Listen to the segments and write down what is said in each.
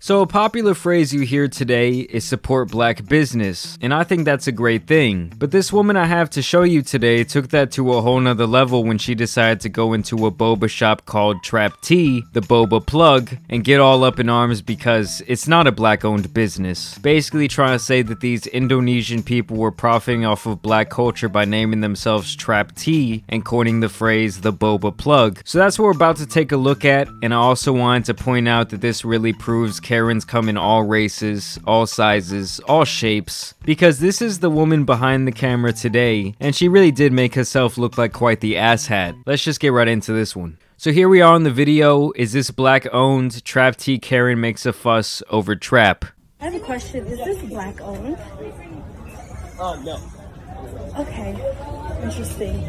So a popular phrase you hear today is support black business, and I think that's a great thing. But this woman I have to show you today took that to a whole nother level when she decided to go into a boba shop called Trap Tea, the boba plug, and get all up in arms because it's not a black owned business. Basically trying to say that these Indonesian people were profiting off of black culture by naming themselves Trap Tea and coining the phrase the boba plug. So that's what we're about to take a look at, and I also wanted to point out that this really proves Karens come in all races, all sizes, all shapes, because this is the woman behind the camera today, and she really did make herself look like quite the asshat. Let's just get right into this one. So here we are in the video. Is this black owned? Trap Tea Karen makes a fuss over trap. I have a question. Is this black owned? No. Okay. Interesting.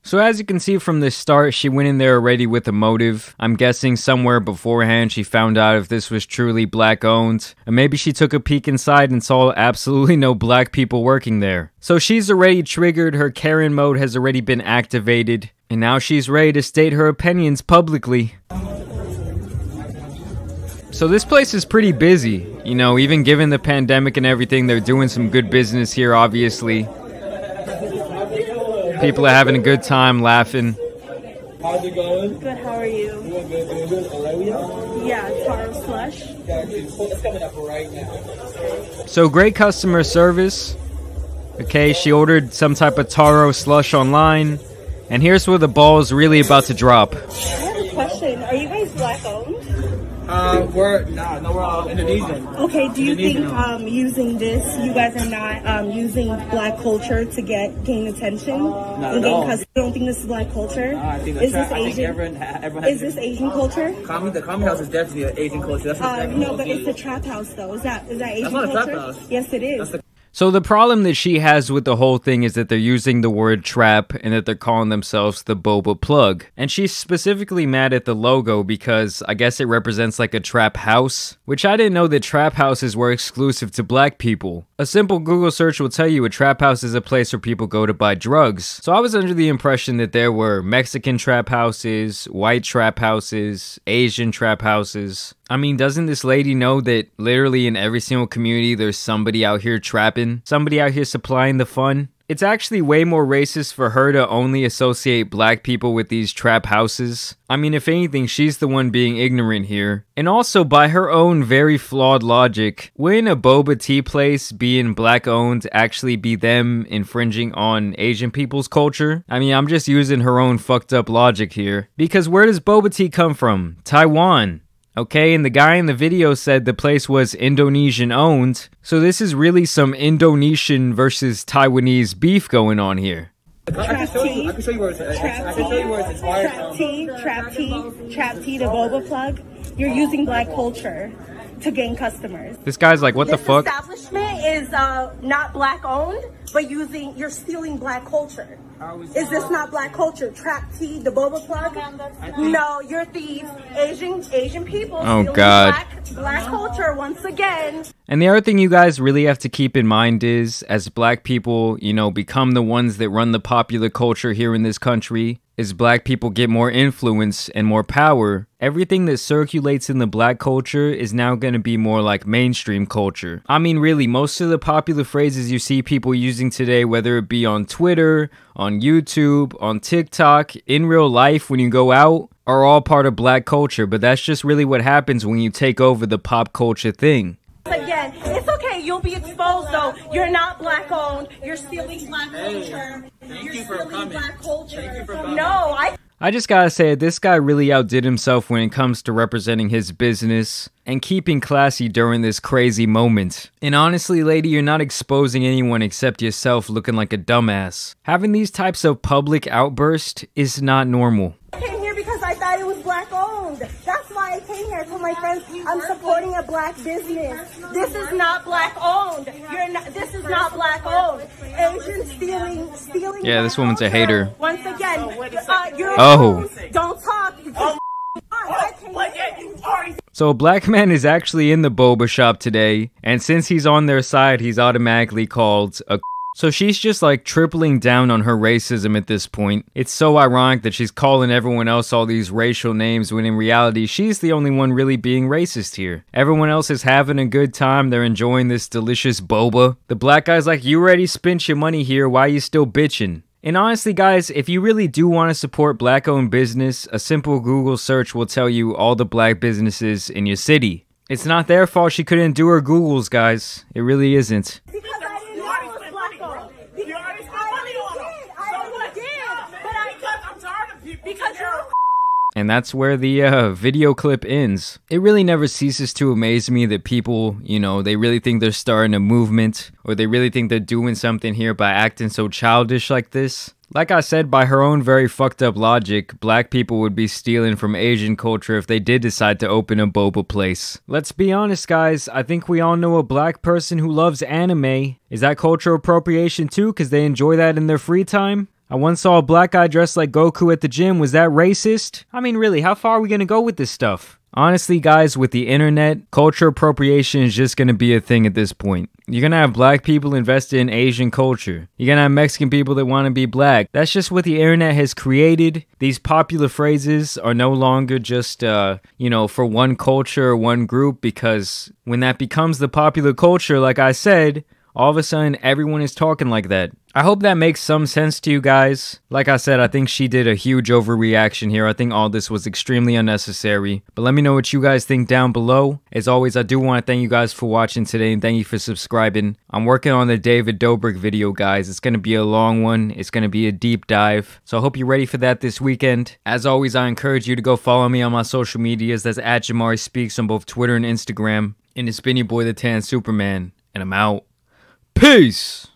So as you can see from the start, she went in there already with a motive. I'm guessing somewhere beforehand she found out if this was truly black owned. And maybe she took a peek inside and saw absolutely no black people working there. So she's already triggered, her Karen mode has already been activated. And now she's ready to state her opinions publicly. So this place is pretty busy. You know, even given the pandemic and everything, they're doing some good business here, obviously. People are having a good time, laughing. How's it going? Good, how are you? Doing good. Olivia? Yeah, taro slush. It's coming up right now. So great customer service. Okay, she ordered some type of taro slush online. And here's where the ball is really about to drop. I have a question. Are you guys black owned? We're Indonesian. Okay, do you think using this, you guys are not using black culture to gain attention? Not at all. You don't think this is black culture? I think Is this I think Asian? everyone has Is this Asian culture? the common house is definitely an Asian culture. That's what No, but it's the trap house though. Is that Asian not a culture? trap house. Yes, it is. So the problem that she has with the whole thing is that they're using the word trap and that they're calling themselves the boba plug. And she's specifically mad at the logo because I guess it represents like a trap house, which I didn't know that trap houses were exclusive to black people. A simple Google search will tell you a trap house is a place where people go to buy drugs. So I was under the impression that there were Mexican trap houses, white trap houses, Asian trap houses. I mean, doesn't this lady know that literally in every single community there's somebody out here trapping? Somebody out here supplying the fun? It's actually way more racist for her to only associate black people with these trap houses. I mean, if anything, she's the one being ignorant here. And also, by her own very flawed logic, wouldn't a boba tea place being black owned actually be them infringing on Asian people's culture? I mean, I'm just using her own fucked up logic here. Because where does boba tea come from? Taiwan. Okay, and the guy in the video said the place was Indonesian owned, so this is really some Indonesian versus Taiwanese beef going on here. I can show you where it's inspired from. Trap tea, the boba plug. You're using black culture to gain customers. This guy's like, what the fuck? This establishment is not black owned, but you're stealing black culture. Is this not black culture? Trap tea, the boba plug? No, you're thieves. Asian people. Oh God. Black culture once again. And the other thing you guys really have to keep in mind is, as black people, you know, become the ones that run the popular culture here in this country, as black people get more influence and more power, everything that circulates in the black culture is now going to be more like mainstream culture. I mean, really, most of the popular phrases you see people using today, whether it be on Twitter, on YouTube, on TikTok, in real life when you go out, are all part of black culture. But that's just really what happens when you take over the pop culture thing. Again, it's okay. You'll be exposed though. You're not black owned. You're stealing black culture. You're stealing black culture. No, I just gotta say, this guy really outdid himself when it comes to representing his business and keeping classy during this crazy moment. And honestly, lady, you're not exposing anyone except yourself looking like a dumbass. Having these types of public outbursts is not normal. I came here because I thought it was black owned. That's why I came here. For my friends, I'm supporting a black business. This is not black owned. This is not black owned. Asian stealing. Yeah, this woman's a hater. Once again, you're don't talk. So a black man is actually in the boba shop today, and since he's on their side, he's automatically called a So she's just like tripling down on her racism at this point. It's so ironic that she's calling everyone else all these racial names when in reality she's the only one really being racist here. Everyone else is having a good time, they're enjoying this delicious boba. The black guy's like, you already spent your money here, why you still bitching? And honestly guys, if you really do want to support black owned business, a simple Google search will tell you all the black businesses in your city. It's not their fault she couldn't do her Googles, guys. It really isn't. Because I didn't know it was black owned. You already spent money on them. I did, but I'm tired of people. Because you're And that's where the video clip ends. It really never ceases to amaze me that people, you know, they really think they're starting a movement, or they really think they're doing something here by acting so childish like this. Like I said, by her own very fucked up logic, black people would be stealing from Asian culture if they did decide to open a boba place. Let's be honest guys, I think we all know a black person who loves anime. Is that cultural appropriation too, because they enjoy that in their free time? I once saw a black guy dressed like Goku at the gym. Was that racist? I mean, really, how far are we gonna go with this stuff? Honestly, guys, with the internet, culture appropriation is just gonna be a thing at this point. You're gonna have black people invested in Asian culture. You're gonna have Mexican people that wanna be black. That's just what the internet has created. These popular phrases are no longer just, you know, for one culture or one group, because when that becomes the popular culture, like I said, all of a sudden, everyone is talking like that. I hope that makes some sense to you guys. Like I said, I think she did a huge overreaction here. I think all this was extremely unnecessary. But let me know what you guys think down below. As always, I do want to thank you guys for watching today and thank you for subscribing. I'm working on the David Dobrik video, guys. It's going to be a long one. It's going to be a deep dive. So I hope you're ready for that this weekend. As always, I encourage you to go follow me on my social medias. That's at JAMARI Speaks on both Twitter and Instagram. And it's been your boy, the Tan Superman. And I'm out. Peace!